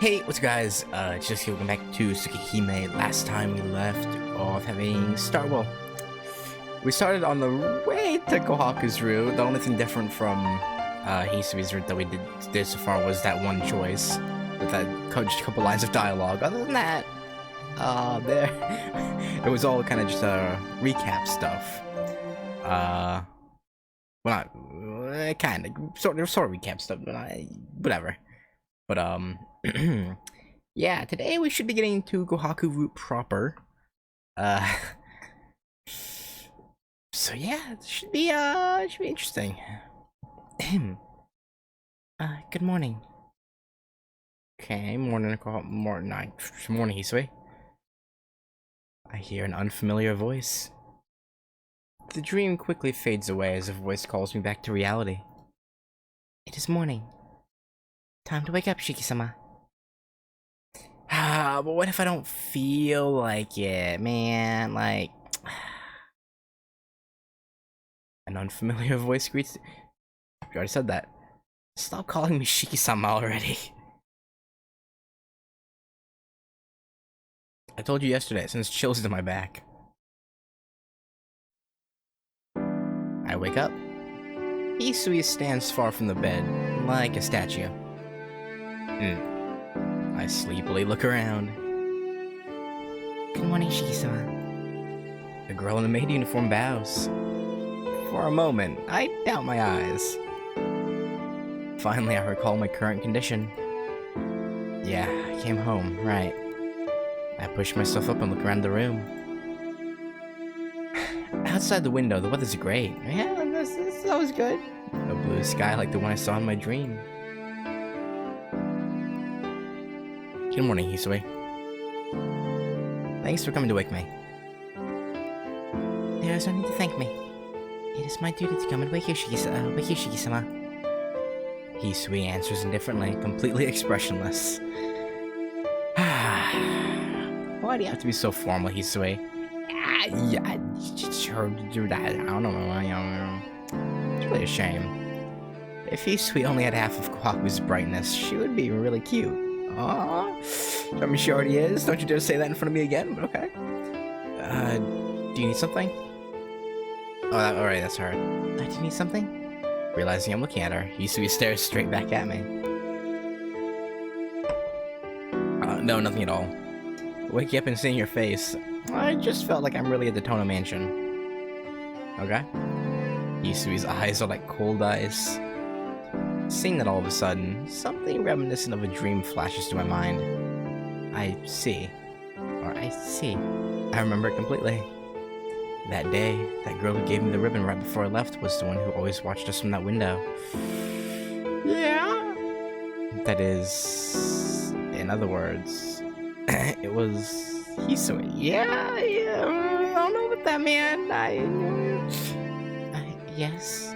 Hey, what's up guys? Just welcome back to Tsukihime. Last time we left off having we started on the way to Kohaku's route. The only thing different from Hisui's route that we did so far was that one choice with that just a couple lines of dialogue. Other than that, it was all kind of just recap stuff. Well, not kind of sort of recap stuff, but whatever. But yeah, today we should be getting to Kohaku route proper. So yeah, it should be interesting. Good morning. Okay, morning, morning, Hisui. I hear an unfamiliar voice. The dream quickly fades away as a voice calls me back to reality. It is morning. Time to wake up, Shiki-sama. But what if I don't feel like it, man? Like, an unfamiliar voice greets. You already said that. Stop calling me Shiki-sama already. I told you yesterday, it sends chills to my back. I wake up. Hisui stands far from the bed, like a statue. I sleepily look around. Good morning, Shiki-sama. The girl in the maid uniform bows. For a moment, I doubt my eyes. Finally, I recall my current condition. Yeah, I came home, right. I push myself up and look around the room. Outside the window, the weather's great. Yeah, this always good. A blue sky like the one I saw in my dream. Good morning, Hisui. Thanks for coming to wake me. There is no need to thank me. It is my duty to come and wake you, Shiki-sama. Hisui answers indifferently, completely expressionless. Why do you have to be so formal, Hisui? Yeah, sure, I don't know. It's really a shame. If Hisui only had half of Kohaku's brightness, she would be really cute. Aww. I mean, she already is. Don't you dare say that in front of me again, but okay. Do you need something? Oh, alright, that's her. Do you need something? Realizing I'm looking at her, Hisui stares straight back at me. No, nothing at all. Waking up and seeing your face, I just felt like I'm really at the Tono Mansion. Okay? Hisui's eyes are like cold ice. Seeing that all of a sudden, something reminiscent of a dream flashes to my mind. I see. I remember it completely. That day, that girl who gave me the ribbon right before I left was the one who always watched us from that window. Yeah? That is... in other words, it was... Hisui. Yeah, I don't know about that, man. Yes?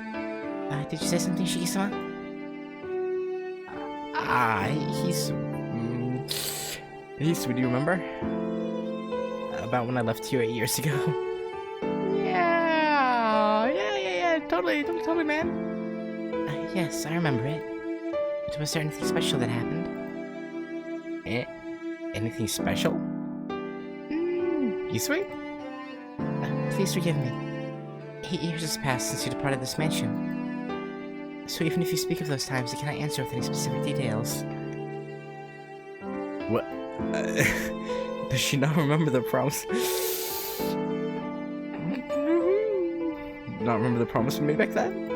Did you say something, Shiki-sama? Hisui, do you remember? About when I left here 8 years ago? Yeah, totally, man. Yes, I remember it. But was there anything special that happened? Anything special? Hisui? Please forgive me. 8 years has passed since you departed this mansion. So even if you speak of those times, I cannot answer with any specific details. What? Does she not remember the promise? Not remember the promise we made back then?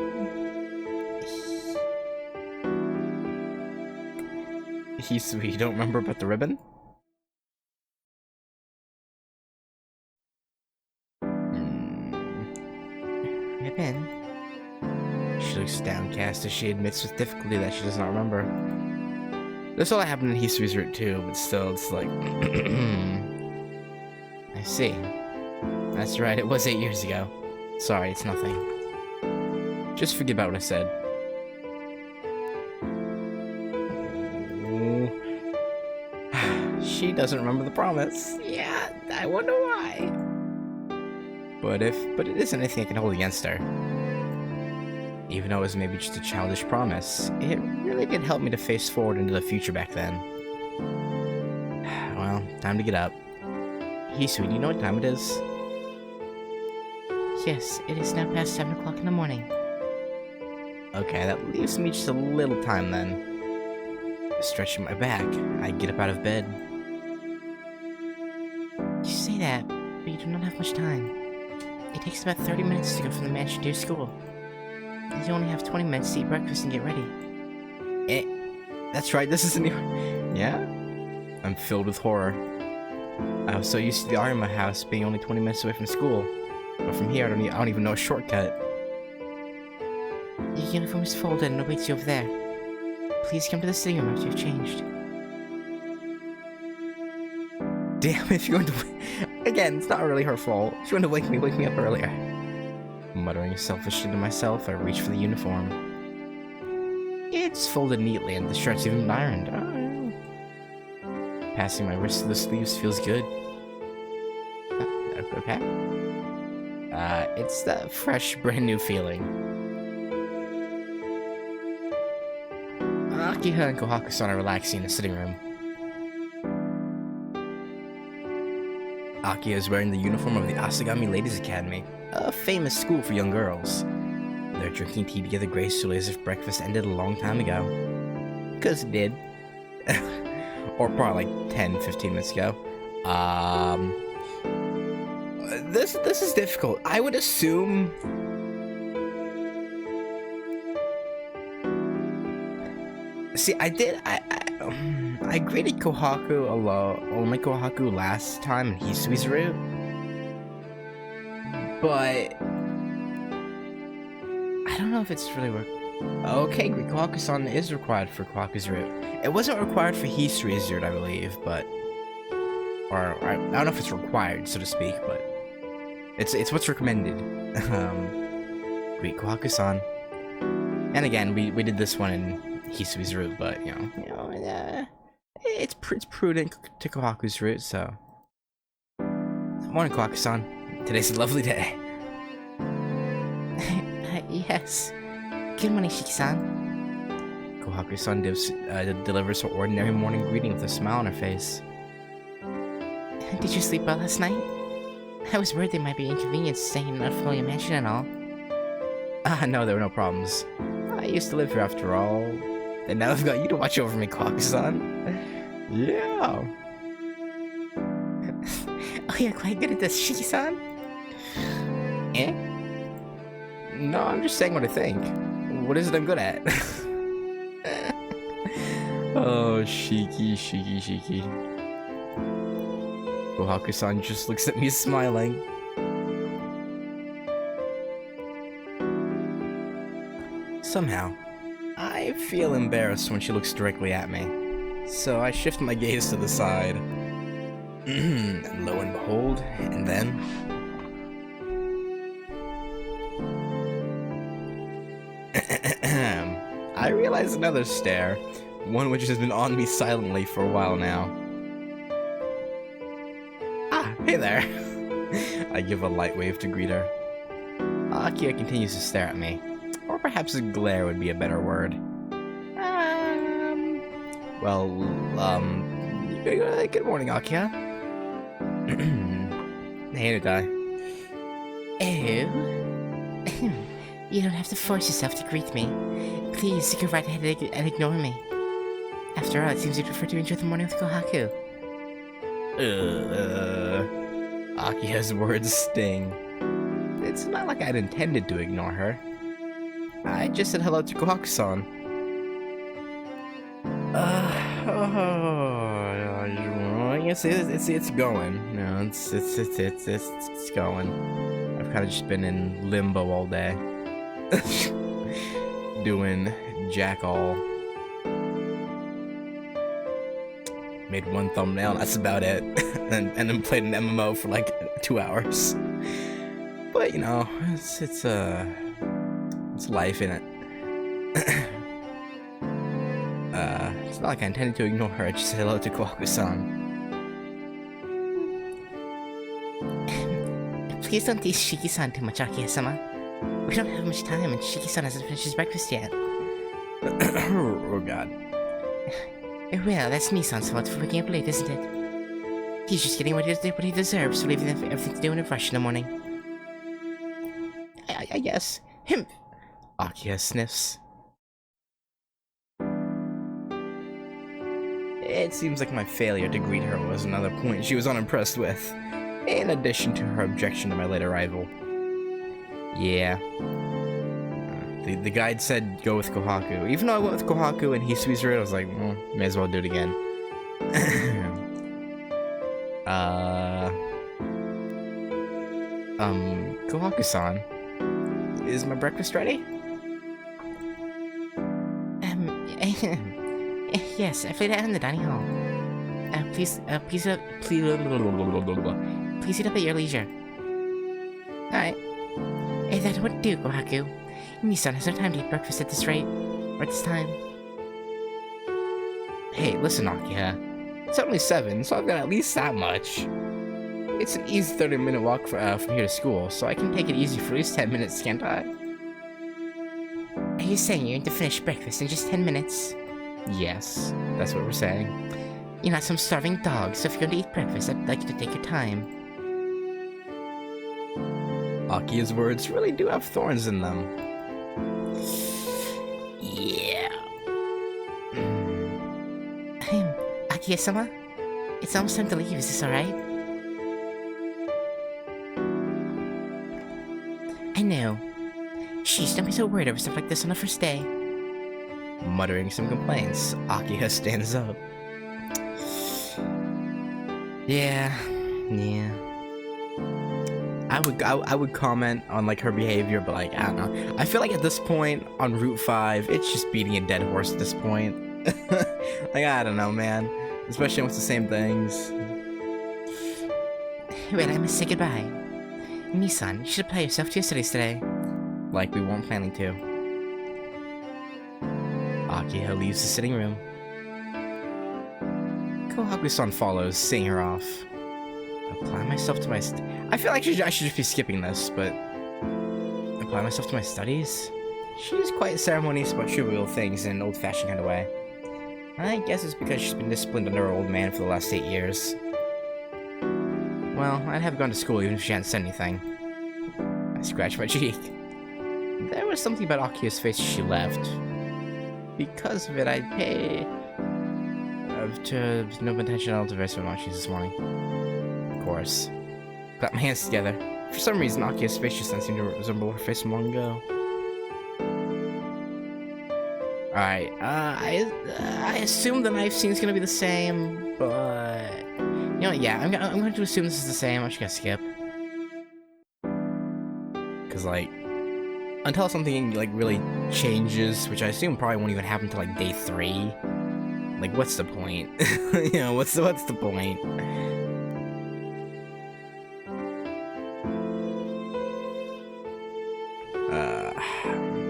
Hisui, you don't remember about the ribbon? Ribbon? She looks downcast as she admits with difficulty that she does not remember. This all happened in Hisui's route too, but still, it's like... I see. That's right, it was 8 years ago. Sorry, it's nothing. Just forget about what I said. She doesn't remember the promise. Yeah, I wonder why. But it isn't anything I can hold against her. Even though it was maybe just a childish promise, it really did help me to face forward into the future back then. time to get up. Hisui, do you know what time it is? Yes, it is now past 7 o'clock in the morning. Okay, that leaves me just a little time then. Stretching my back, I get up out of bed. You say that, but you do not have much time. It takes about 30 minutes to go from the mansion to your school. You only have 20 minutes to eat breakfast and get ready. That's right, this isn't even... Yeah? I'm filled with horror. I was so used to the Arima house being only 20 minutes away from school. But from here, I don't even know a shortcut. Your uniform is folded and awaits you over there. Please come to the sitting room after you've changed. Damn, if you're going to... Again, it's not really her fault. If you want to wake me up earlier. Muttering selfishly to myself, I reach for the uniform. It's folded neatly and the shirt's even ironed. Oh. Passing my wrist to the sleeves feels good. Okay. It's that fresh, brand new feeling. Akiha and Kohaku-san are relaxing in the sitting room. Akiha is wearing the uniform of the Asagami Ladies Academy, a famous school for young girls. They're drinking tea together gracefully as if breakfast ended a long time ago. 'Cause it did. Or probably like 10-15 minutes ago. This is difficult. I would assume... See, I greeted Kohaku only Kohaku last time in Hisui's route. But... I don't know if it's really okay, Kohaku-san is required for Kohaku's route. It wasn't required for Hisui's route, I believe, but... Or, I don't know if it's required, so to speak, but... It's what's recommended. Greet Kohaku-san. And again, we did this one in Hisui's route, but, it's prudent to Kohaku's route, so... Morning, Kohaku-san. Today's a lovely day. Yes. Good morning, Shiki-san. Kohaku-san delivers her ordinary morning greeting with a smile on her face. Did you sleep well last night? I was worried there might be inconvenience staying in an unfamiliar mansion and all. No, there were no problems. I used to live here after all. And now I've got you to watch over me, Kohaku-san. Yeah. Oh, you're quite good at this, Shiki-san. Eh? No, I'm just saying what I think. What is it I'm good at? Oh, Shiki. Kohaku-san just looks at me smiling. Somehow, I feel embarrassed when she looks directly at me. So I shift my gaze to the side. And lo and behold, and then... I realize another stare, one which has been on me silently for a while now. Ah, hey there! I give a light wave to greet her. Akiha continues to stare at me, or perhaps a glare would be a better word. Good morning, Akiha. Hey, Nidai. Oh? You don't have to force yourself to greet me. Please, go right ahead and ignore me. After all, it seems you'd prefer to enjoy the morning with Kohaku. Akiha's words sting. It's not like I'd intended to ignore her. I just said hello to Kohaku-san. It's going. No, it's going. I've kind of just been in limbo all day. Doing jack all. Made one thumbnail, that's about it. and then played an MMO for like 2 hours. But it's life in it. It's not like I intended to ignore her. I just said hello to Kohaku-san. Please don't tease Shiki-san too much, Akiha-sama. We don't have much time, and Shiki-san hasn't finished his breakfast yet. Oh god. Well, that's me-san's fault for waking up late, isn't it? He's just getting what he deserves for leaving everything to do in a rush in the morning. I guess. Him. Akiha sniffs. It seems like my failure to greet her was another point she was unimpressed with, in addition to her objection to my late arrival. Yeah. The guide said go with Kohaku. Even though I went with Kohaku and Hisui's route, I was like, well, may as well do it again. Kohaku-san, is my breakfast ready? Yes, I've laid it out in the dining hall. Please eat up at your leisure. Alright. Hey, that wouldn't do, Kohaku. Mi-san has no time to eat breakfast at this rate, or at this time. Hey, listen, Akiha. It's only 7, so I've got at least that much. It's an easy 30-minute walk from here to school, so I can take it easy for at least 10 minutes, can't I? Are you saying you're going to finish breakfast in just 10 minutes? Yes, that's what we're saying. You're not some starving dog, so if you're going to eat breakfast, I'd like you to take your time. Akiha's words really do have thorns in them. Yeah. Akiha-sama? It's almost time to leave, is this alright? I know. Sheesh, don't be so worried over stuff like this on the first day. Muttering some complaints, Akiha stands up. Yeah. I would comment on like her behavior, but like I don't know. I feel like at this point on Route 5, it's just beating a dead horse at this point. Like I don't know, man. Especially with the same things. Wait, I must say goodbye. Mi-san, you should apply yourself to your studies today. Like we weren't planning to. Akiha leaves the sitting room. Kohaku-san follows, seeing her off. Apply myself to my I feel like I should just be skipping this, but... Apply myself to my studies? She's quite ceremonious about trivial things in an old-fashioned kind of way. I guess it's because she's been disciplined under her old man for the last 8 years. Well, I'd have gone to school even if she hadn't said anything. I scratched my cheek. There was something about Akiha's face as she left. Because of it, I'd pay... to no attention to various remarks this morning. Of course. Clap my hands together. For some reason, Akiha's face just doesn't seem to resemble her face from long ago. Alright, I assume the knife scene is gonna be the same, but... You know what, yeah, I'm going to assume this is the same. I'm just gonna skip. Cause, like... Until something, like, really changes, which I assume probably won't even happen until, like, day 3. Like, what's the point? You know, what's the point?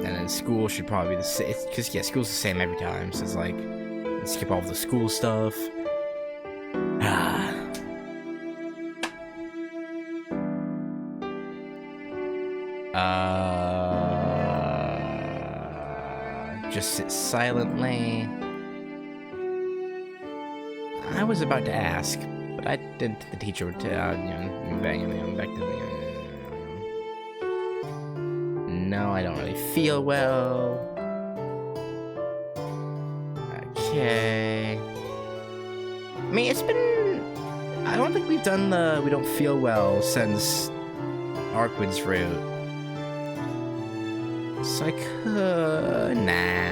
And then school should probably be the same, because, yeah, school's the same every time, so it's like, skip all of the school stuff. Just sit silently. I was about to ask, but I didn't think the teacher would back to me. No, I don't really feel well. Okay. I mean, it's been... I don't think we've done the we don't feel well since Arquid's route. So I could... Nah.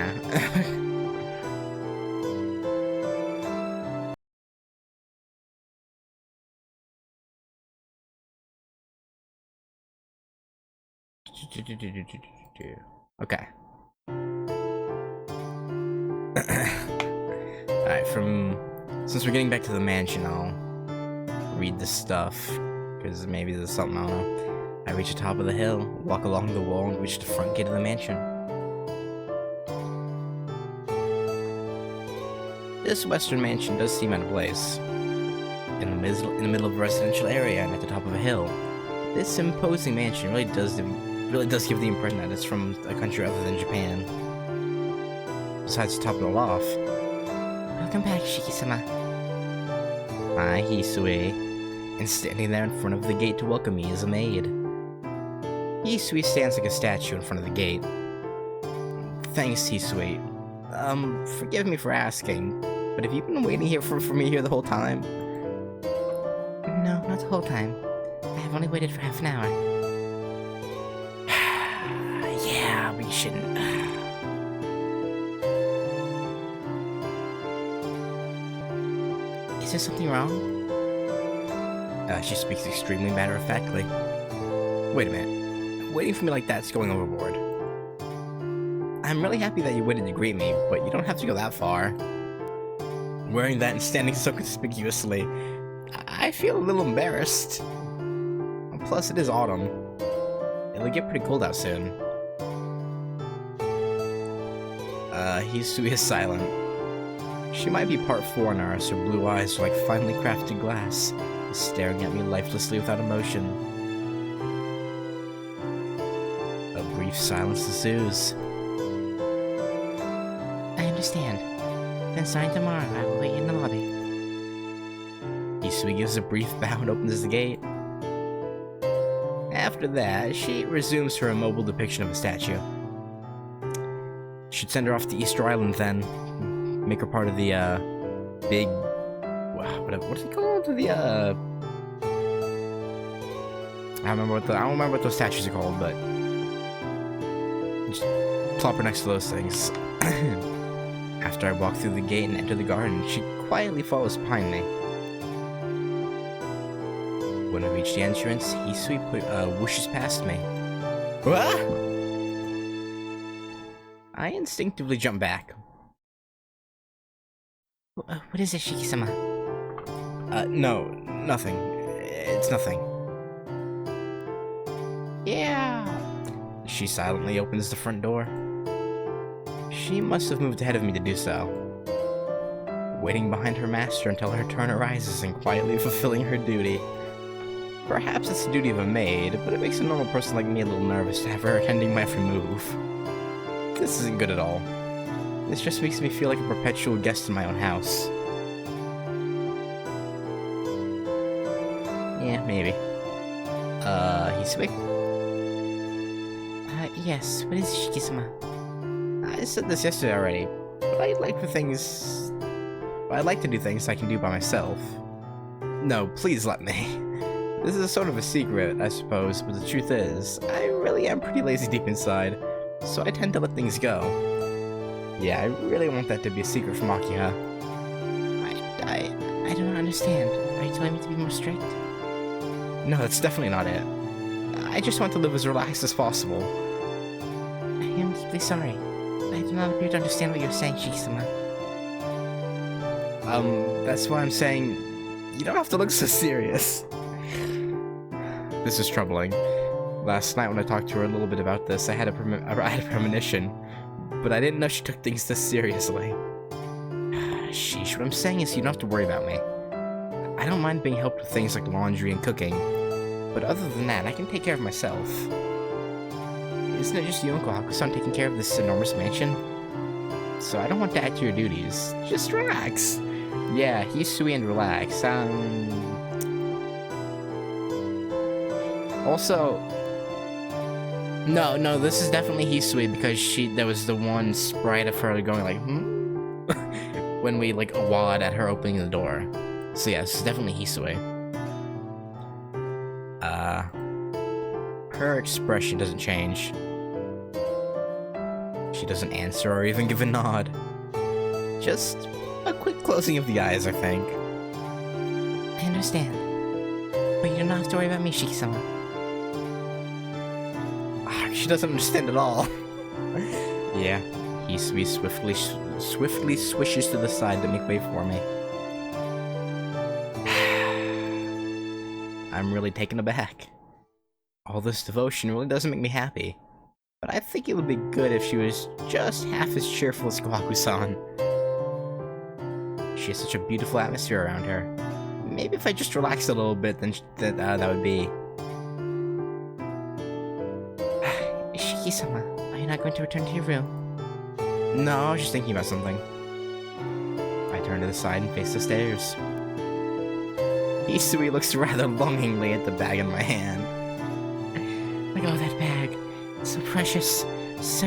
Okay. Alright, since we're getting back to the mansion, I'll read the stuff, because maybe there's something, I don't know. I reach the top of the hill, walk along the wall, and reach the front gate of the mansion. This western mansion does seem out of place. In the middle of a residential area and at the top of a hill. This imposing mansion really does give the impression that it's from a country other than Japan. Besides the top of the loft. Welcome back, Shiki-sama. Hi, Hisui. And standing there in front of the gate to welcome me is a maid. Hisui stands like a statue in front of the gate. Thanks, Hisui. Forgive me for asking, but have you been waiting here for me here the whole time? No, not the whole time. I have only waited for half an hour. Yeah, we shouldn't. Is there something wrong? She speaks extremely matter-of-factly. Wait a minute. Waiting for me like that's going overboard. I'm really happy that you waited to greet me, but you don't have to go that far. Wearing that and standing so conspicuously, I feel a little embarrassed. Plus, it is autumn. It'll get pretty cold out soon. Hisui is silent. She might be part foreigner, as her blue eyes are like finely crafted glass, staring at me lifelessly without emotion. A brief silence ensues. I understand. Then starting tomorrow, I will wait in the lobby. Hisui gives a brief bow and opens the gate. After that, she resumes her immobile depiction of a statue. Should send her off to Easter Island then. Make her part of the, big... What is it called? The, I don't remember what those statues are called, but... Just plop her next to those things. After I walk through the gate and enter the garden, she quietly follows behind me. When I reach the entrance, Hisui whooshes past me. Ah! I instinctively jump back. What is it, Shiki-sama? No, nothing. It's nothing. Yeah. She silently opens the front door. She must have moved ahead of me to do so. Waiting behind her master until her turn arises and quietly fulfilling her duty. Perhaps it's the duty of a maid, but it makes a normal person like me a little nervous to have her attending my every move. This isn't good at all. This just makes me feel like a perpetual guest in my own house. Yeah, maybe. Hisui? Yes, what is it, Shiki-sama? I said this yesterday already, but I'd like to do things I can do by myself. No, please let me. This is sort of a secret, I suppose, but the truth is, I really am pretty lazy deep inside, so I tend to let things go. Yeah, I really want that to be a secret from Akiha. I do not understand. Are you telling me to be more strict? No, that's definitely not it. I just want to live as relaxed as possible. I am deeply sorry. I do not appear to understand what you're saying, Shiki-sama. That's why I'm saying, you don't have to look so serious. This is troubling. Last night when I talked to her a little bit about this, I had a premonition, but I didn't know she took things this seriously. Sheesh, what I'm saying is you don't have to worry about me. I don't mind being helped with things like laundry and cooking, but other than that, I can take care of myself. Isn't it just you and Kohaku-san taking care of this enormous mansion? So I don't want to add to your duties. Just relax. Yeah, Hisui and relax. Also... No, this is definitely Hisui because there was the one sprite of her going like, when we like awed at her opening the door. So yeah, this is definitely Hisui. Her expression doesn't change. She doesn't answer or even give a nod. Just a quick closing of the eyes, I think. I understand. But you don't have to worry about me, Shiki-sama. She doesn't understand at all. Yeah, Hisui swiftly swishes to the side to make way for me. I'm really taken aback. All this devotion really doesn't make me happy. But I think it would be good if she was just half as cheerful as Kohaku-san. She has such a beautiful atmosphere around her. Maybe if I just relaxed a little bit, then that would be... Shiki-sama, are you not going to return to your room? No, I was just thinking about something. I turn to the side and face the stairs. Hisui looks rather longingly at the bag in my hand. Look at all that bag. So precious. So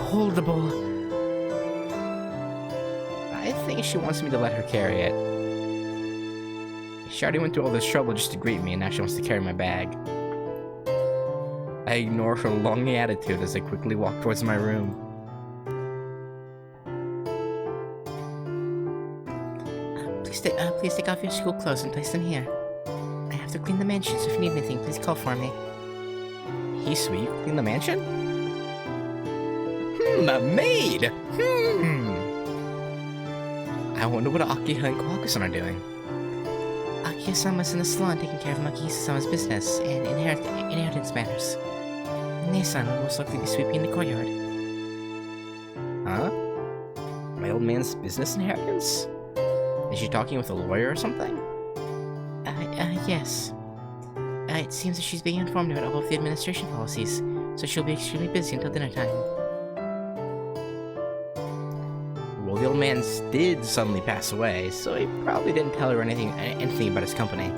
holdable. I think she wants me to let her carry it. She already went through all this trouble just to greet me, and now she wants to carry my bag. I ignore her longing attitude as I quickly walk towards my room. Please take off your school clothes and place them here. I have to clean the mansion, so if you need anything, please call for me. Hisui, you clean the mansion? A maid! I wonder what Akiha and Kohaku-san are doing. Akiha-san was in the salon taking care of Makihisa-sama's business and inheritance matters. Ne-san will most likely be sweeping the courtyard. Huh? My old man's business inheritance? Is she talking with a lawyer or something? Yes. It seems that she's being informed about all of the administration policies, so she'll be extremely busy until dinner time. Well, the old man did suddenly pass away, so he probably didn't tell her anything about his company.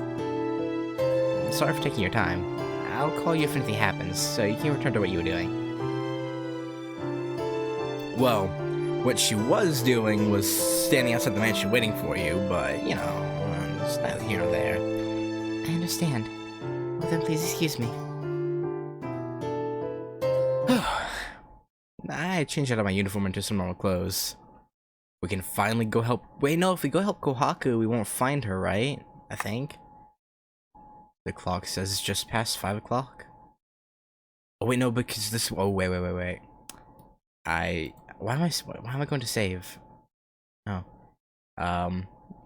Sorry for taking your time. I'll call you if anything happens, so you can return to what you were doing. Well, what she was doing was standing outside the mansion waiting for you, but, you know, it's neither here nor there. I understand. Well then, please excuse me. I changed out of my uniform into some normal clothes. We can finally go help— wait, no, if we go help Kohaku, we won't find her, right? I think. The clock says it's just past 5 o'clock. Oh wait, no, because this— oh, wait. Why am I going to save? Oh.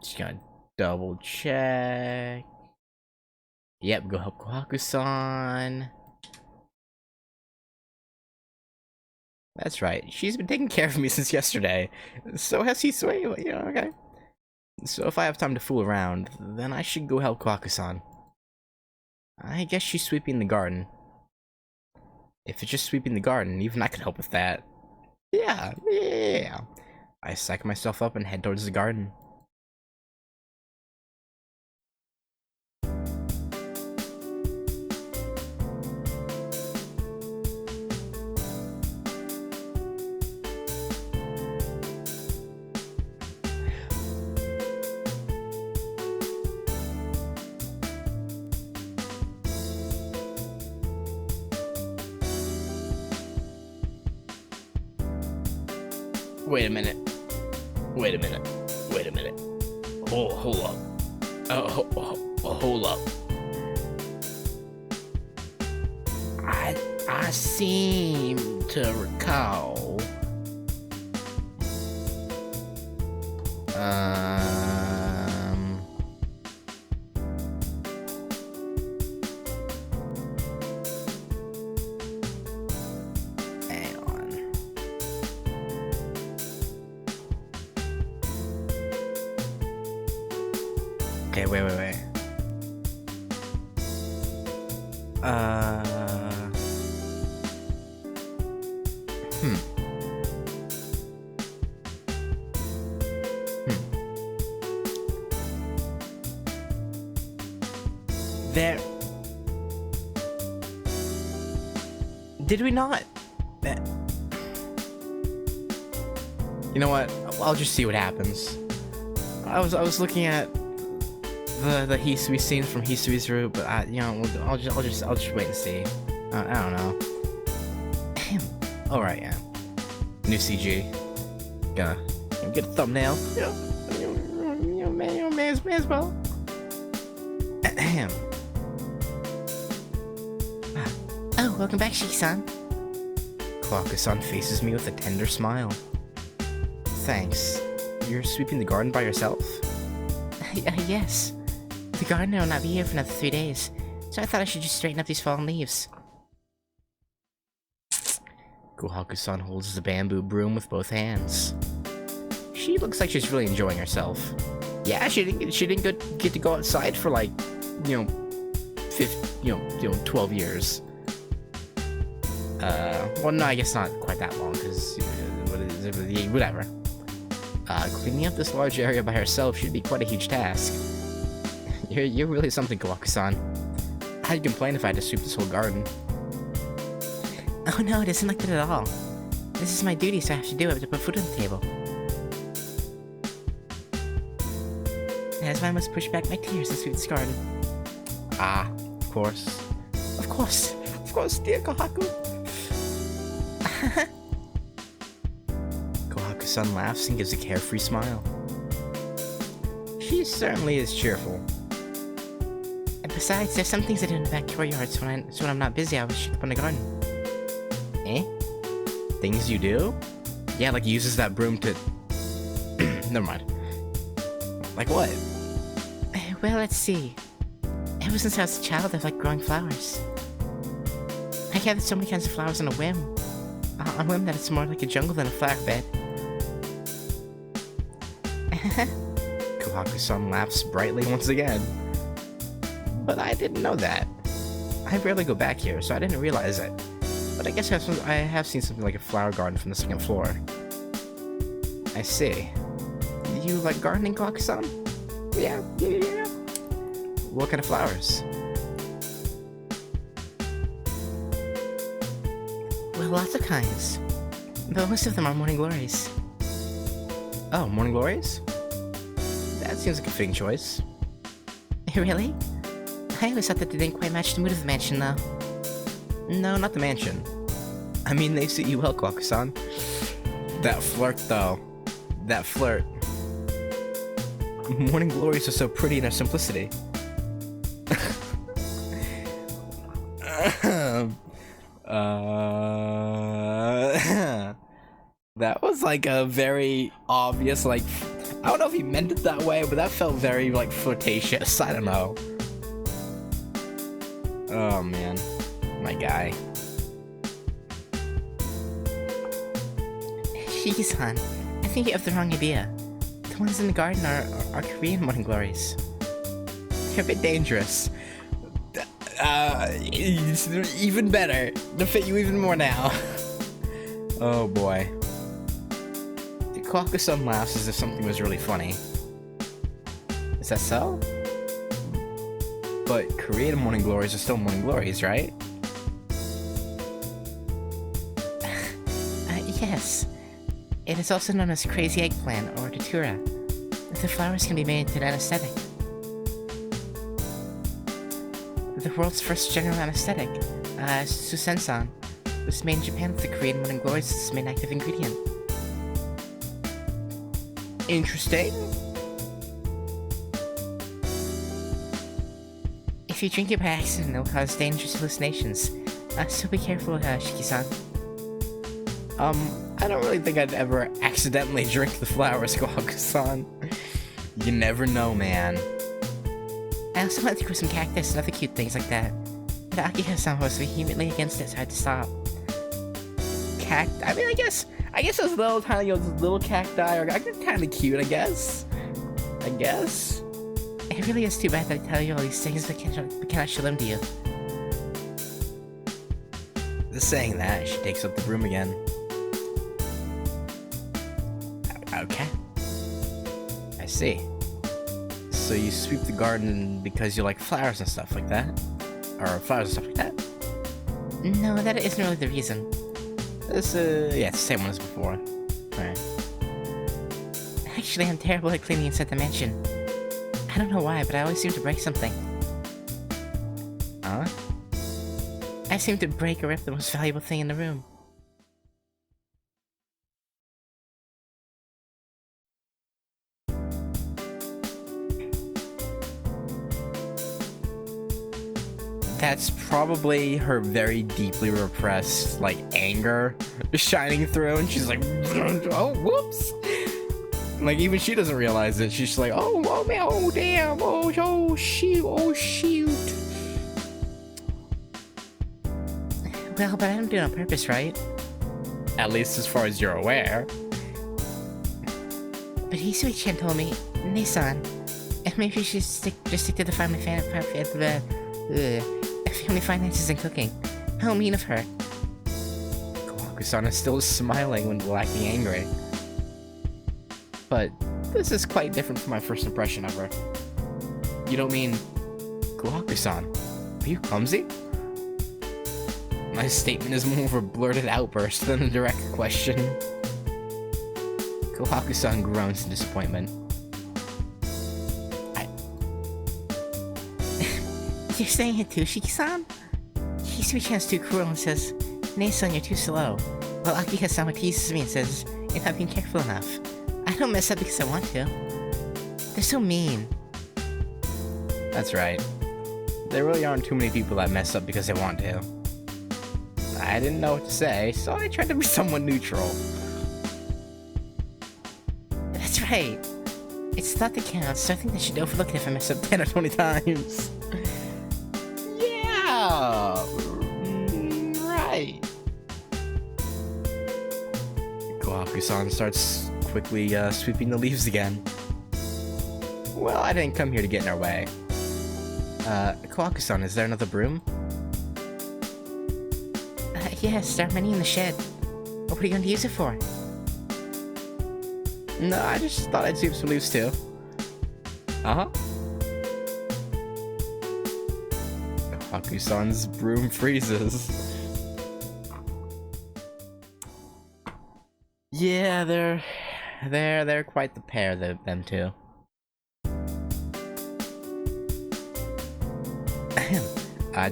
Just gonna double check. Yep, go help Kohaku-san. That's right. She's been taking care of me since yesterday. So has Hisui. Yeah, okay. So if I have time to fool around, then I should go help Kohaku-san. I guess she's sweeping the garden. If it's just sweeping the garden, even I could help with that. Yeah. I psych myself up and head towards the garden. Wait a minute. Hold up. Hold up. I seem to recall. Hang on. Okay, wait. There... Did we not? You know what? I'll just see what happens. I was looking at the Hisui scenes from Hisui's route, but I'll just wait and see. I don't know. All right, yeah. New CG. Gonna get a thumbnail. May as well. Oh, welcome back, Shiki-san. Kohaku-san faces me with a tender smile. Thanks. You're sweeping the garden by yourself? Yes. The gardener will not be here for another 3 days, so I thought I should just straighten up these fallen leaves. Kohaku-san holds the bamboo broom with both hands. She looks like she's really enjoying herself. Yeah, she didn't get to go outside for like, 12 years. Well, no, I guess not quite that long, because, whatever. Cleaning up this large area by herself should be quite a huge task. You're really something, Kawaku-san. I'd complain if I had to sweep this whole garden. Oh no, it isn't like that at all. This is my duty, so I have to do it to put food on the table. That's why I must push back my tears and sweep this garden. Ah, of course. Of course. Of course, dear Kohaku. Kohaku-san laughs and gives a carefree smile. She certainly is cheerful. And besides, there's some things I do in the back courtyard, so when I'm not busy, I always shoot up on the garden. Eh? Things you do? Yeah, like he uses that broom to... Never mind. Like what? Well, let's see. Ever since I was a child, I've liked growing flowers. I gathered so many kinds of flowers on a whim. On a whim that it's more like a jungle than a flower bed. Kohaku-san laughs brightly once again. But I didn't know that. I rarely go back here, so I didn't realize it. But I guess I have seen something like a flower garden from the second floor. I see. You like gardening, Kohaku-san? Yeah. What kind of flowers? Well, lots of kinds. But most of them are morning glories. Oh, morning glories? That seems like a fitting choice. Really? I always thought that they didn't quite match the mood of the mansion, though. No, not the mansion. I mean, they suit you well, Kohaku-san. That flirt, though. That flirt. Morning glories are so pretty in their simplicity. That was like a very obvious, like, I don't know if he meant it that way, but that felt very, like, flirtatious. I don't know. Oh, man. My guy. Shiki-san, I think you have the wrong idea. The ones in the garden are Korean morning glories. They're a bit dangerous. Even better. They'll fit you even more now. Oh boy. The Kohaku-san laughs as if something was really funny. Is that so? But Korean morning glories are still morning glories, right? Yes. It is also known as crazy eggplant or datura. The flowers can be made into an anesthetic. The world's first general anesthetic, Susensan, was made in Japan with the Korean morning glories as its main active ingredient. Interesting. If you drink it by accident, it will cause dangerous hallucinations. So be careful, Shiki-san. I don't really think I'd ever accidentally drink the flowers, Kohaku-san. You never know, man. I also wanted to grow some cactus and other cute things like that. But Akira-san was vehemently against it, so I had to stop. I mean, I guess those little tiny, those little cacti are kind of cute, I guess. It really is too bad that I tell you all these things, but cannot show them to you. Saying that, she takes up the broom again. Okay. I see. So you sweep the garden because you like flowers and stuff like that? Or flowers and stuff like that? No, that isn't really the reason. Yeah, it's the same one as before. Alright. Actually, I'm terrible at cleaning inside the mansion. I don't know why, but I always seem to break something. Huh? I seem to break or rip the most valuable thing in the room. That's probably her very deeply repressed, like, anger shining through, and she's like, oh, whoops! Like, even she doesn't realize it. She's just like, oh man, oh damn, oh shoot. Well, but I didn't do it on purpose, right? At least as far as you're aware. But Hisui-chan told me, Nissan, and maybe you should just stick to the family finances and cooking. How mean of her. Kohaku-san is still smiling when lacking angry. But this is quite different from my first impression of her. You don't mean... Kohaku-san, are you clumsy? My statement is more of a blurted outburst than a direct question. Kohaku-san groans in disappointment. You're saying it too, Shiki-san? Hisui-chan's too cruel and says, Nei-san, you're too slow. While Akiha-sama teases me and says, you're not being careful enough. I don't mess up because I want to. They're so mean. That's right. There really aren't too many people that mess up because they want to. I didn't know what to say, so I tried to be somewhat neutral. That's right. It's thought that counts, so I think they should overlook it if I mess up 10 or 20 times. Yeah! Right. Kohaku-san starts quickly sweeping the leaves again. Well, I didn't come here to get in our way. Kohaku-san, is there another broom? Yes, there are many in the shed. What are you going to use it for? No, I just thought I'd sweep some leaves too. Uh-huh. Kohaku-san's broom freezes. Yeah, they're quite the pair, them two.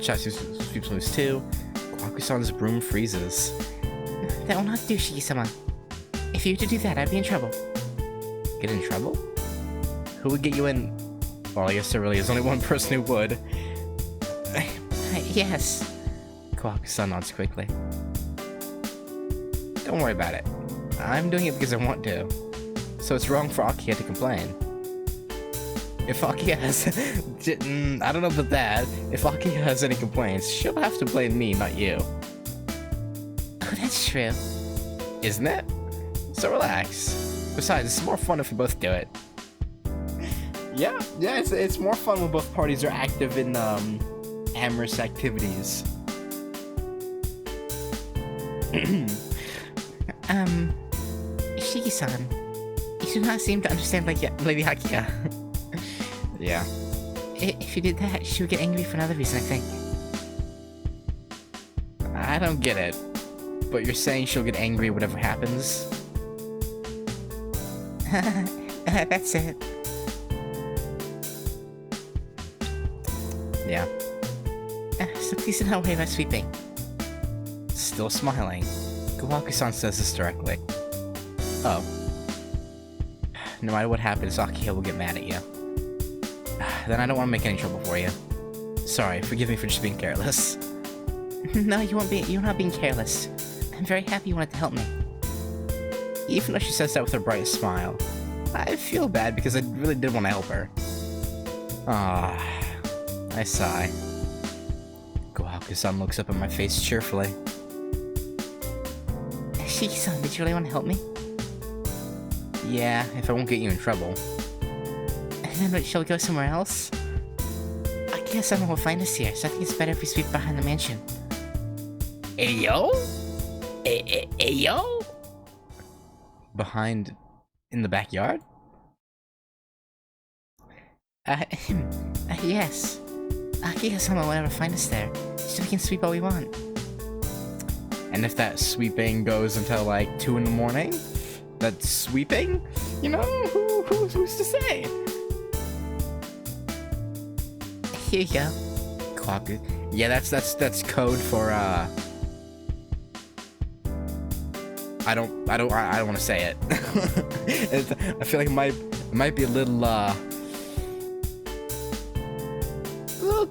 Chai sweeps some leaves too. Kohaku-san's broom freezes. That will not do, Shiki-sama. If you were to do that, I'd be in trouble. Get in trouble? Who would get you in? Well, I guess there really is only one person who would. Yes. Kohaku-san nods quickly. Don't worry about it. I'm doing it because I want to. So it's wrong for Akiha to complain. If Akiha has... I don't know about that. If Akiha has any complaints, she'll have to blame me, not you. Oh, that's true. Isn't it? So relax. Besides, it's more fun if we both do it. Yeah, it's more fun when both parties are active in, amorous activities. Shiki-san, you do not seem to understand Lady Akiha. Yeah. If you did that, she would get angry for another reason, I think. I don't get it. But you're saying she'll get angry whatever happens? That's it. Yeah. So please do not worry about sweeping. Still smiling, Kohaku-san says this directly. Oh. No matter what happens, Akiha will get mad at you. Then I don't want to make any trouble for you. Sorry, forgive me for just being careless. No, you're not being careless. I'm very happy you wanted to help me. Even though she says that with her bright smile, I feel bad because I really did want to help her. Ah, I sigh. Kohaku-san looks up at my face cheerfully. Shiki-san, did you really want to help me? Yeah, if I won't get you in trouble. And then shall we go somewhere else? I guess someone will find us here, so I think it's better if we sweep behind the mansion. Ayo? Ayo? Behind... in the backyard? Yes. Akiha-sama will never find us there, so we can sweep all we want. And if that sweeping goes until like 2 in the morning, that's sweeping? You know, who's to say? Here you go. Kohaku. Yeah, that's code for I don't want to say it. I feel like it might be a little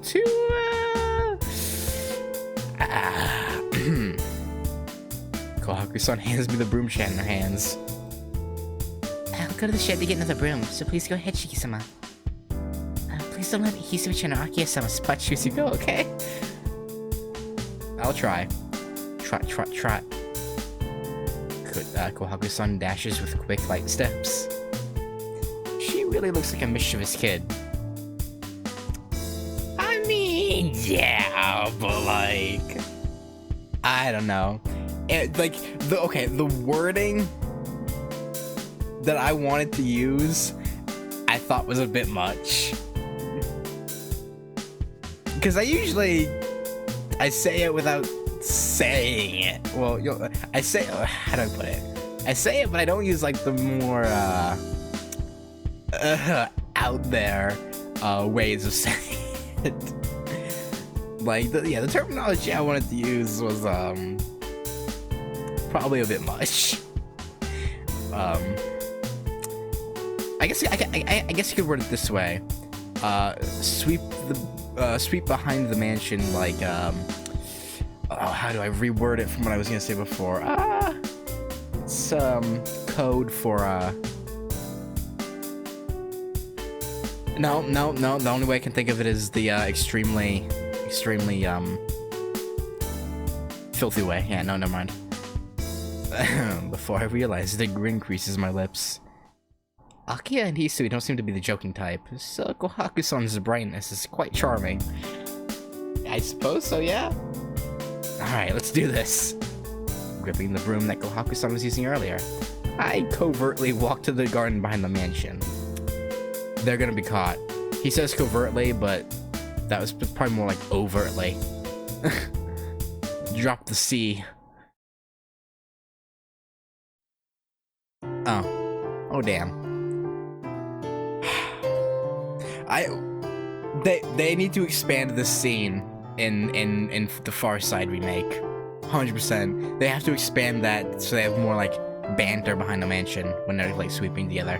too Kohaku-san hands me the broom in her hands. I'll go to the shed to get another broom, so please go ahead, Shiki-sama. Please don't let Hisui-chan or Akiha-sama spot you as you go, okay? I'll try. Trot. Kohaku-san dashes with quick, light steps. She really looks like a mischievous kid. I mean, yeah, but like... I don't know. The wording that I wanted to use, I thought was a bit much. Because I say it without saying it. Well, I say, how do I put it? I say it, but I don't use like the more out there ways of saying it. Like, the terminology I wanted to use was probably a bit much. I guess you could word it this way. Sweep behind the mansion like how do I reword it from what I was gonna say before? It's code for no, the only way I can think of it is the extremely filthy way. Yeah, no, never mind. Before I realized, the grin creases my lips. Akiya and Hisui don't seem to be the joking type, so Kohaku-san's brightness is quite charming. I suppose so, yeah? Alright, let's do this. Gripping the broom that Kohaku-san was using earlier, I covertly walk to the garden behind the mansion. They're gonna be caught. He says covertly, but that was probably more like overtly. Drop the C. Oh damn. They need to expand this scene in the Far Side remake. 100%. They have to expand that so they have more like banter behind the mansion when they're like sweeping together.